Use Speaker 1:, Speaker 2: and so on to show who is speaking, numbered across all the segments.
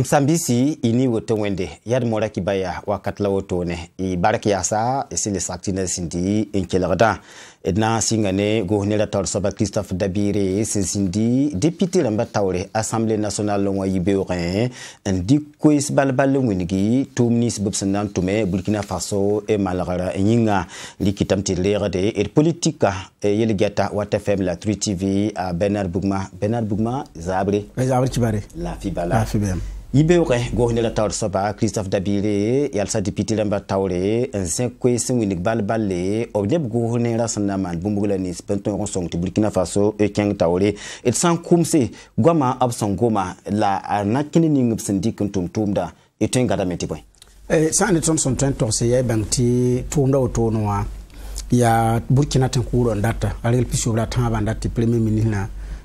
Speaker 1: Msambisi ini wote wende yad mora kibaya wakatla wotone I baraki yasa esile saktina sindi inkelagda edna singane gohnela torsaba Christophe Dabire sindi député lamba tawre Assemblée nationale longwa yibeorin ndi kois balbal winigi tumnis bobsanan tume Burkina Faso e malagara nyinga likitamti lerde et politika yeligata watfm la 3 TV à Bernard Bougma zabre
Speaker 2: kibare
Speaker 1: la fibala Ibeore gohnela torsaba Christophe Dabire yalsa député lamba tawre un kois winig balballe obneb gohnela sanaman bumbula ni spenton song Burkina Faso e keng tawre et sans kumse gwama absongoma la nakini ning syndic tumtumda et un gada meti point
Speaker 2: ça ne son train torse ya banti tumda otonoa ya Burkina tankuro ndata alel pisho la tamba ndati premier ministre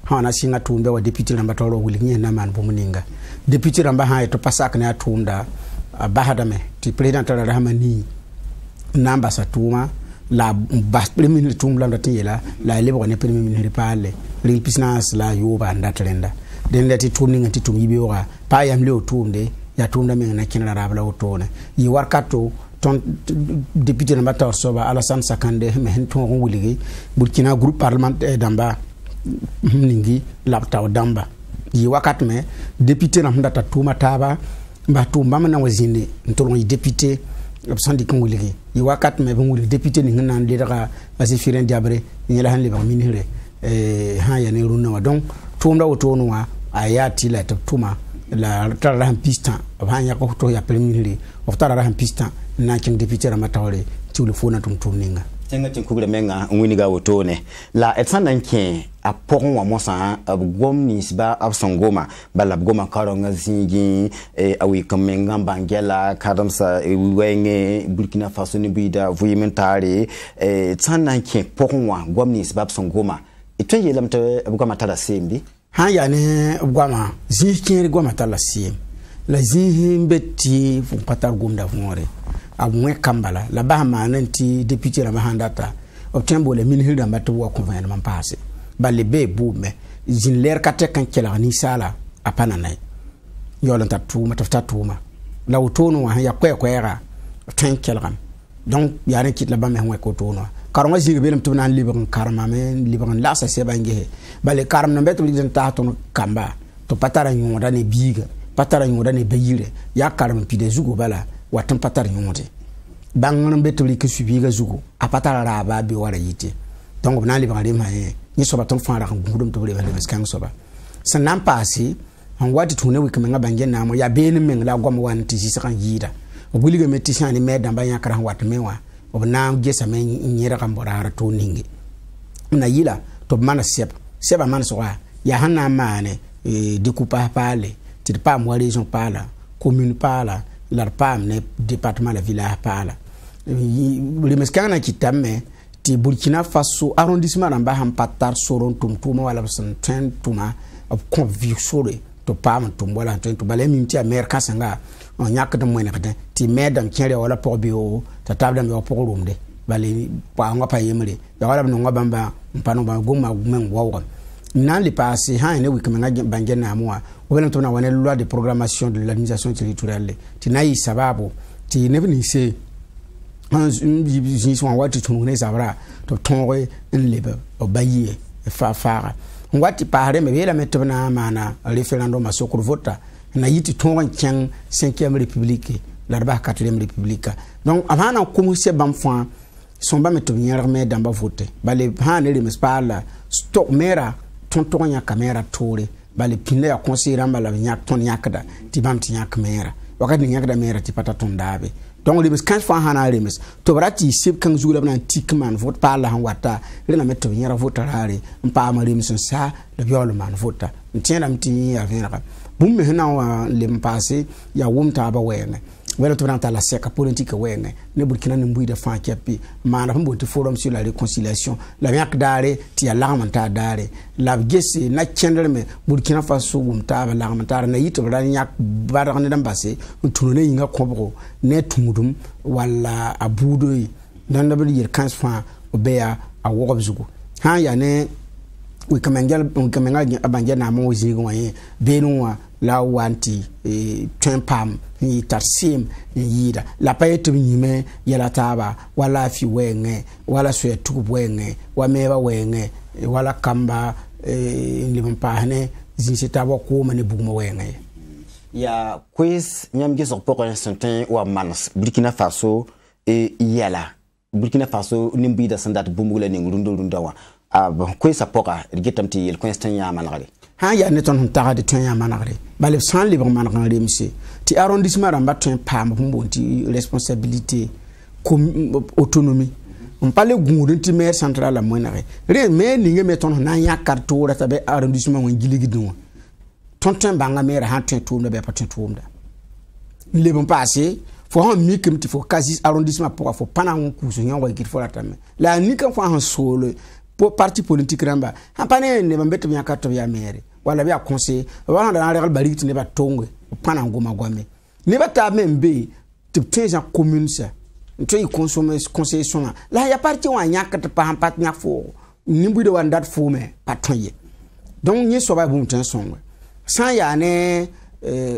Speaker 2: hana singa tumbe wa député lamba tawro wulinye na man bumuninga député lamba ha to pasak na tumda bahadame ti président la rahmani namba sa tuma la bas premier ministre tumla ndati yela la lebo ne premier ministre pale ri business la yoba ndatlenda den lati tumninga ti tum yibewa pa yam le otumde ya tumda men na kinara rabla otone yi warkato ton député lamba taw soba Alassane Sakandé me hen ton wuligi Burkina groupe parlementaire damba ningi laptaw damba yi wakat me député na ndata tuma taba mba tumba na wazinde ntolon yi député absandi konguligi yi wakat me bunguli député ni ngana ndira basi firen diabre ni la han le ba minire ha ya ne runna donc tumda wotono wa ayati la tuma la tara pista ba nya ko to ya premier of tara pista na kin député ramatawre tiwle fona tumninga
Speaker 1: tenga tinkugule menga ngwiniga wotone la etsana nke apon wa mosa abgomni siba absongoma bala bgoma karonga zingi awi kamenga bangela kadamsa wenge Burkina Faso ni bida vuyimentari tsana nke ponwa gomni siba absongoma itwe lamte abgoma tala sembi
Speaker 2: ha ya ne abgoma zikiri goma tala sem la zihimbeti fu patar gomda vore abwe kambala la ba mananti député la mahandata obtembo le min hilda mbatu wa convention passe balle be bume jin ler kate kan kela ni sala apana nay yolanta tuma tafta tuma la utono wa ya kwera tan kelgam donc ya ne kit la ba me hwe ko tono karma jige belem tuna libran karma men libran la sa se bange balle karma no beto lidin ta to kamba to patara nyonda ne biga patara nyonda ne bayire ya karma pide zugo bala watan patar nyonde bangan betuli ke subiga zugo apatara raba bi wara yite donc na li bangale ma ni soba ton fara kan gudum to bele meskan soba sanan pasi on wati tune wi kamenga bange na mo ya beni men la gom wan ti sisan yida o buliga metishan ni medan banya kara wat mewa o na gesa men nyira kan borara to ningi na yila to mana seba man so ya hanna mane découpa pale ti pa mo région pala commune pala l'arpam ne département la village pala le meskana kitame ti Burkina Faso arrondissement namba ham patar soron tumtuma wala san tuma of conviction to pam tum wala to balé mimti america sanga on yak de moyna kata ti medam kéré wala pour bio ta tabda mi pour rumde balé pa ngapa yemre ya wala no ngabamba mpano ba goma men wawo nan li passé ha ne wi kamenga bangena amwa wala to na wane loi de programmation de l'administration territoriale ti nayi sababu ti ne ni se un wati tunune sabra to tonre en lebe obaye fa wati pare me bela metona mana référendum a sokor vota na yiti tonre tiang 5e république la ba 4e république donc amana commencer bam fois son ba metonyar me damba voter bale hane le mespala stock mera tontonya camera tore bale pinda ya conseiller mbala nyak ton yakda ti bam ti nyak mera wakati nyak da mera ti pata ton dabe donc les 15 fois hana remes to brati sib kan zula bana tikman vote par la wata rena meto nyara vote rare mpa ma remes sa le biol man vote ntiena mti ya venra bum me hena wa le mpase ya wumta ba wene wala to nanta la seka politique wene ne Burkina ne mbuide fa kepi mana humbo te forum sur la réconciliation la yak dare ti ya lamanta dare la gese na kendere me Burkina Faso wumta ba lamanta na yito ba yak ba ne dambase tunu ne yinga kobro ne tumudum wala abudo dan da bi yer 15 fois obeya a wogobzugo ha ya ne we kamengal abange na mo zigo waye benwa la wanti tempam ni tarsim ni yida la payetu nyime yala taba wala fi wenge wala swetu wenge wa meba wenge wala kamba limpahne zinsitaba ko mane bugma wenge
Speaker 1: ya quiz nyamge so poko santin wa manas Burkina Faso yala Burkina Faso nimbi da sandat bumugula ni ngurunda wa quiz apoka rigetamti yel constant ya managale
Speaker 2: ha ya ne ton taga de ton ya managre balé sans libre managre monsieur ti arrondissement ramba ton pam bonti responsabilité comme autonomie on parle goudin ti maire central la monare re mais ni ngé ton na ya karto rata be arrondissement won giligi dum ton banga maire ha ton tour ne be pas ton tour da le bon passé faut un mikim ti faut quasi arrondissement pour faut pas na on couso nyon wa kit faut la tame la ni kan faut un solo pour parti politique ramba hampane ne bambete bien kato ya maire wala bia conseil wala na regal bariti ne ba tongwe pana ngoma gwame ne ba ta membe te tenja commune ça to y consommer conseil son la ya parti wa nyaka te pa hampat nya fo nimbu de wandat fo me patonye donc ni so ba bu ten son sans ya ne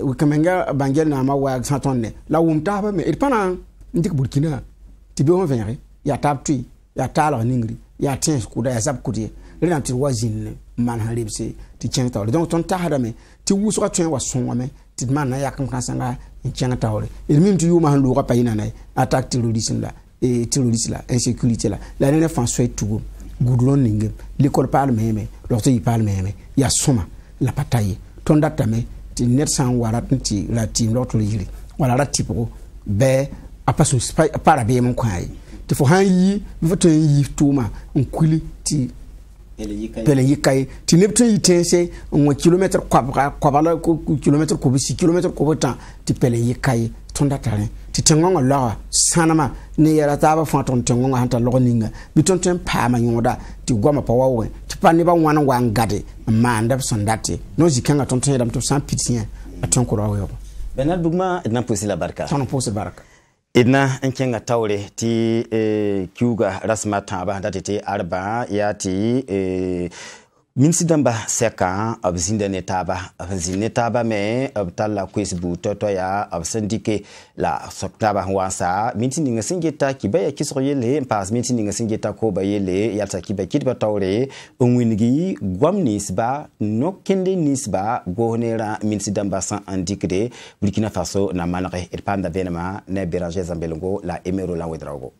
Speaker 2: wikamenga bangel na ma wa satonne la wumta ba me et pana ndik Burkina ti be on venre ya tapti ya tala ningri ya tens kuda ya sab kudi rena ti wazin man halibse ti chen tawle donc ton tahada me ti wuso ka twen wa son me ti man na ya kan sanga chen tawle il mim ti yuma han luka payina na attaque terrorisme la et terrorisme la insécurité la nene fan soit tout goudron ningem l'école parle même l'autre il parle même ya soma la bataille ton data me ti net san warat ti la team l'autre yiri wala la tipo be apaso para be mon kwai ti fo han yi bi foto yi tuma on kuli ti pele yikai ti nepto yitense on kilomètre kwabala kilomètre ko bi kilomètre ko tan ti pele yikai tonda tare ti tengonga la sanama ne yara taba fo ton tengonga hanta lo ninga bi ton tem pa ma yoda ti goma pa wawe ti pani ba wana wangade ma ndab sondate no zikanga ton tem dam to sans pitié aton ko rawo
Speaker 1: Bernard Bugma na posi la barka
Speaker 2: ton posi barka
Speaker 1: idna enkenga tawre ti kiuga rasma taba datete arba ya ti minsidamba seka abzinda netaba abzinetaba me abtalla kwesbu toto ya absandike la soktaba wansa minti ninga singeta kibaya kisoyele pas minti ninga singeta ko bayele yata kiba kitba tawre onwinigi gwamnisba nokende nisba gonera minsidamba san andikde Burkina Faso na manare irpanda benema ne Beranger Zambelongo la emero la wedrago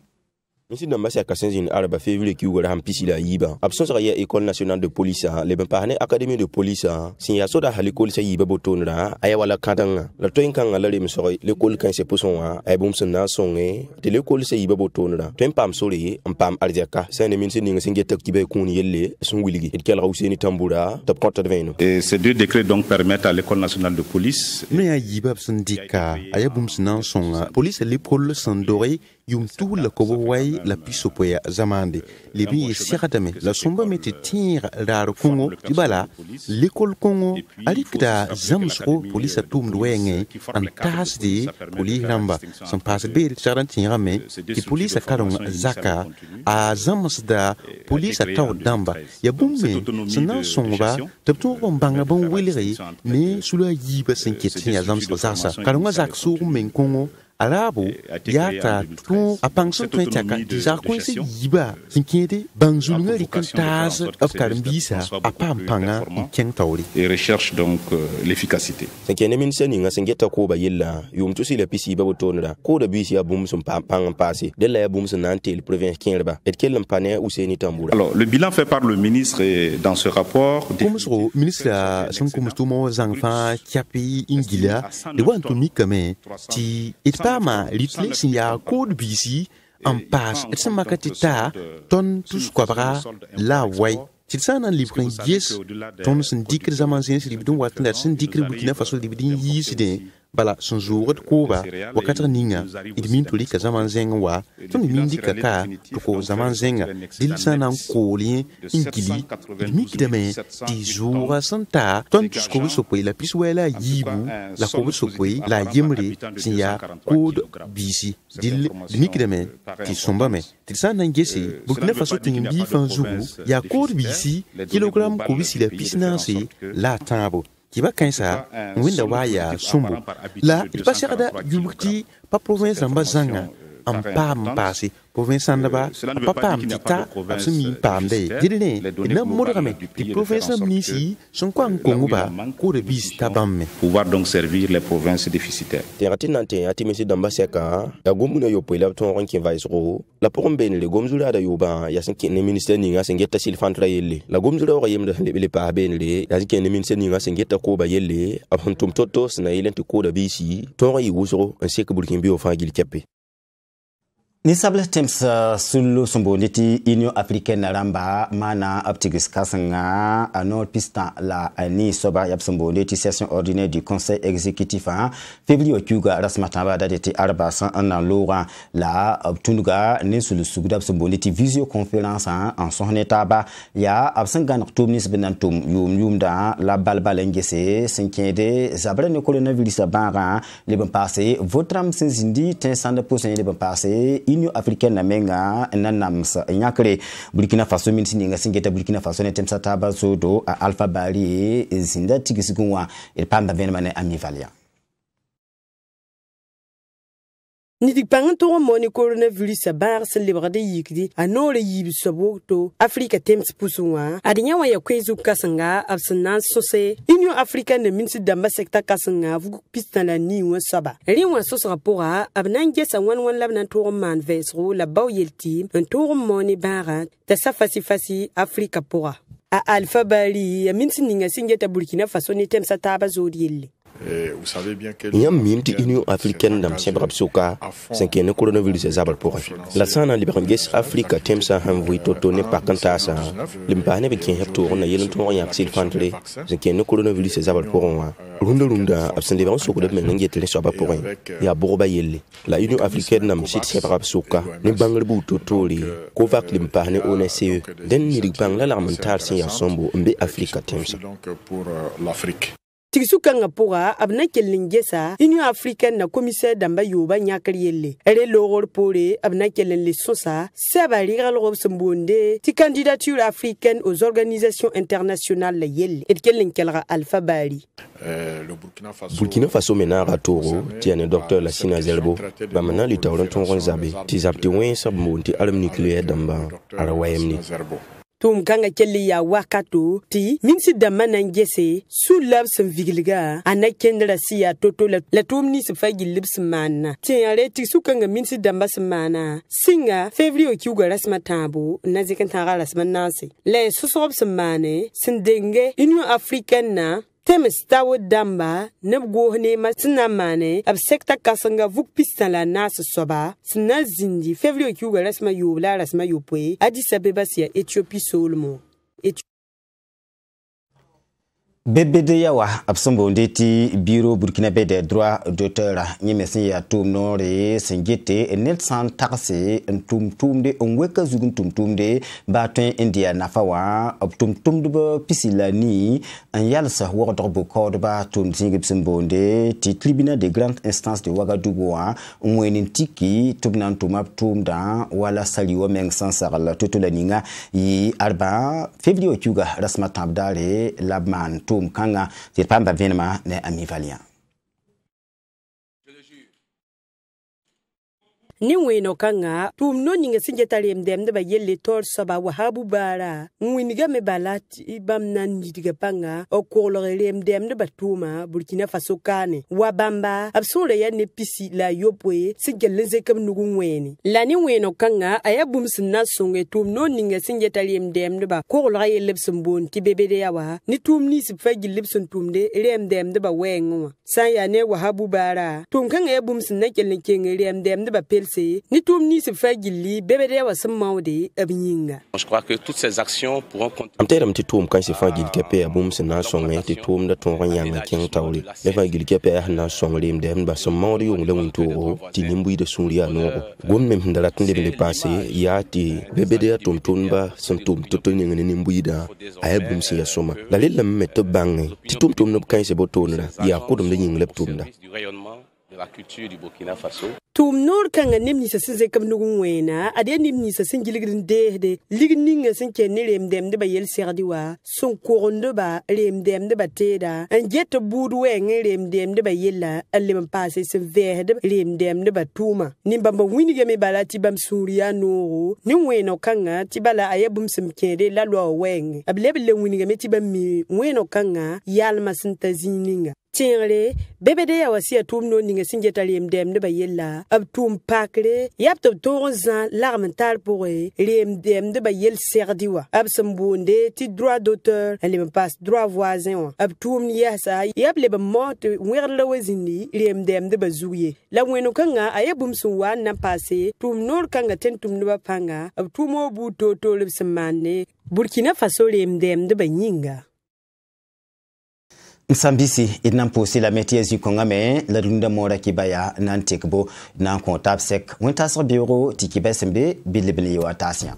Speaker 3: Ici, dans ma séquence, arabe février qui ouvre un piscine à Yiba. Absence à l'école nationale de police, les partenaires académie de police. Si y a soda à l'école, c'est Yiba Botonra, Ayawala Kadanga. La toinkan à l'aller me serait l'école quand c'est pour son a boumsona son et l'école c'est Yiba Botonra. Twin pam sori, un pam ardiaka. C'est un éminent singing singet qui va qu'on yelle, son willy, et qu'elle rousse ni tamboura, top contre de
Speaker 4: Et ces deux décrets donc permettent à l'école nationale de police.
Speaker 5: Mais à Yiba Sandika, Ayaboumsona son police l'école Sandoré. Yum tout le kobowai la pisopoya zamande libi siratame la somba meti tir dar Congo dibala l'école Congo alikda zamsro police atum duenge an tasdi police ramba son passe be charantirame ki police karong zaka a zamsda police taw damba ya bumme sona sonba tabto bombanga bon wiliri ne sula yiba senketi ya zamsro zasa karong zak sur men Congo Arabo yata tu apangso twetaka dizakwese yiba sinkede banzulunga likantaz of karambisa apampanga kentawri
Speaker 4: et recherche donc l'efficacité.
Speaker 3: Sankene minsen nga sengeta ko ba yella yum to sila pisi ba botonra ko da bisi ya bum sum pang passé de la bum sun nantel province kinrba et kelam pané Ouseni Tamboura.
Speaker 4: Alors le bilan fait par le ministre et dans ce rapport
Speaker 5: comme le ministre son comme tout mo zangfa kiapi ingila de wanto mikame ti ma litle si ya code BC en passe et ça makatita ton tous kwabra la way ci sana livre yes ton sen dikre zaman sen libidon watna sen dikre Burkina Faso libidin yiside bala son jour de koba wakatra ninga idmin tuli ka zaman zenga wa ton min dikaka ko zaman zenga dil sana ko lien ingili idmi kidame di jour santa ton tous ko so po la piswela yibu la ko so po la yimri siya code BC dil idmi kidame ti somba me dil sana ngesi Burkina Faso tin bi fan jour ya code BC kilogramme ko bisi la pisnansi la tabo qui va kansa winda waya sombo la pas serda yulti pas province ambazanga en pam passé province andaba papa mtita sumi pambe dirine na modame die province amnisi son kwa nkonguba ko de bis tabamme
Speaker 4: pouvoir donc servir les provinces déficitaires.
Speaker 3: Teratinante atimisi dambaseka ya gomuna yo poila ton ranki vaisro la porombe le gomzula da yoba ya senki ne ministère ninga sengeta silfantra yelle la gomzula o yemda le pa benle ya senki ne ministère ninga sengeta ko ba yelle abontum toto sna yelenti ko da bisi ton yi wusro en sek burkin bi o fa gil keppe
Speaker 1: ni sabla temps sulu somboniti Union Africaine ramba mana optigis kasanga anor pista la ani soba yab somboniti session ordinaire du conseil exécutif en février okuga rasmataba dadeti arba san an lora la tunuga ni sulu sugudab somboniti visioconférence en sonetaba ya absangan tumnis benantum yumda la balbal ngese senkede zabrane coronavirus bara le ban passé votram senzindi tensande pour le ban passé Union Africaine na menga nanamsa nyakre Burkina Faso minti nga singeta Burkina Faso ne temsa taba zodo a Alpha Bari zinda tigisigwa el pamba venmane amivalia
Speaker 6: Nidik pangan to moni coronavirus bar celebrate yikdi anore yib soboto Africa temps pusunwa adinya wa yakwezu kasanga absanan sose Union Africaine minsi damba sekta kasanga vugu pistana ni wa saba riwa sos rapora abnanje sa wan labnan to man vesro la baw yelti un to moni bara ta safasi Africa pora a Alpha Bari minsi ninga singeta Burkina Faso ni temsa taba zodiyelle.
Speaker 3: Vous savez bien que minti Union Africaine dam sebrab soka senkene coronavirus zabar pour la sana liberanges Africa temsa hamvui totone pakantasa limpane be ken hepto na yelen to yak silfantre senkene coronavirus zabar pour runda absende ban soko de men ngete le soba pour ya borba yelle la Union Africaine dam sit sebrab soka ni bangal bu totori ko vak limpane onese den ni bang la lamentar sin ya sombo mbe Africa temsa
Speaker 4: donc pour l'Afrique.
Speaker 6: Tigisuka ngapura abna kelingesa Union Africaine na commissaire damba yoba nyakrielle ere logor pore abna kelen le sosa sabari galrob sambonde ti candidature africaine aux organisations internationales la yelle et kelen kelra Alpha Bari
Speaker 3: Burkina Faso mena ratoro tiane docteur la Sina Zelbo ba mana li tawron ton zabe ti zapti wen sabmonti arme nucléaire damba ara wayemni
Speaker 6: Tum kanga kelli ya wakato ti minsi damana ngese su labs vigilga anakendra siya toto la tumni se fagi lips mana ti are ti su kanga minsi dambas mana singa février kiuga rasma tambo nazikan tara rasma nase le sosob semane sindenge Union Africaine na temes tawo damba nebgo ne masina mane ab sekta kasanga vuk pistala nas soba sina zindi février kiuga rasma yobla rasma yopwe Addis Abeba sia Éthiopie solmo
Speaker 1: BBD yawa absombo ndeti bureau burkinabé des droits d'auteur nyemesi ya tumnore sengete Nelson taxe tumtumde onweka zugun tumtumde batun India nafawa tumtumde pisilani an yalsa wordorbo kodba tum singibsembonde ti tribunal de grande instance de Ouagadougou onwenin tiki tumnan tumap tumda wala saliwo meng sansarala tutulaninga yi arba février okuga rasma tabdare labman tum kanga tirpamba venema ne amivalia
Speaker 6: ni weno kanga tum no ninga singetale mdem de ba yelle tor saba wahabu bara mwiniga me balati ibam nan nitiga panga o kolore mdem de batuma Burkina Faso kane wabamba absore ya ne pisi la yopwe singelenze kam nugu weni la ni weno kanga ayabum sinna songe tum no ninga singetale mdem de ba kolore yelebsum bon ti bebede yawa ni tum ni sifagi libsun tumde remdem de ba wengo saya ne wahabu bara tum kanga yabum sinna kelen kenge remdem de ba ni tumni se fagili bebede wa samawde abinyinga.
Speaker 3: Je crois que toutes ces actions pourront contribuer am titum kan se fagili kepe abum se na songe titum da ton ranyanga ken tawli le fagili kepe na songe dem ba samawde yung le muntoro ti nimbu de suria no gon mem ndala tinde le passé ya ti bebede tumtumba santum totoni ngene nimbu da ayabum se ya soma la le lam meto bangi titum no kan se botonra ya ko dum le nying leptumda
Speaker 7: de la culture du Burkina Faso.
Speaker 6: tum nor kanga nim ni sasin ze kam nugun wena ade nim ni sasin giligrin de ligninga sin ke ne rem dem de ba yel serdi wa son koronde ba rem dem de ba teda an jet budu we rem dem de ba yella alle passe se verde rem dem de ba tuma nim bamba wini ge me balati bam suriya no ni weno kanga tibala ayebum sim kede la lo weng ablebele wini ge me tibam weno kanga yalma sin tazininga Tienre, bebede ya wasi a tum no ninga sinjeta liem dem de ba yella ab tum pakre yap to torzan l'armental pour liem dem de ba yel serdiwa ab sambunde ti droit d'auteur elle me passe droit voisin ab tum ya sa yap le ba mot werla wazini liem dem de ba zuye la weno kanga ayebum suwa na passé tum nor kanga tentum no ba panga ab tumo bu to le semane Burkina Faso liem dem de ba nyinga
Speaker 1: Nsambisi idnamposi la métiers kongame la dunda mora kibaya nantekbo nan kontab sek wintasra bureau tikibesembe bilibili wa tasya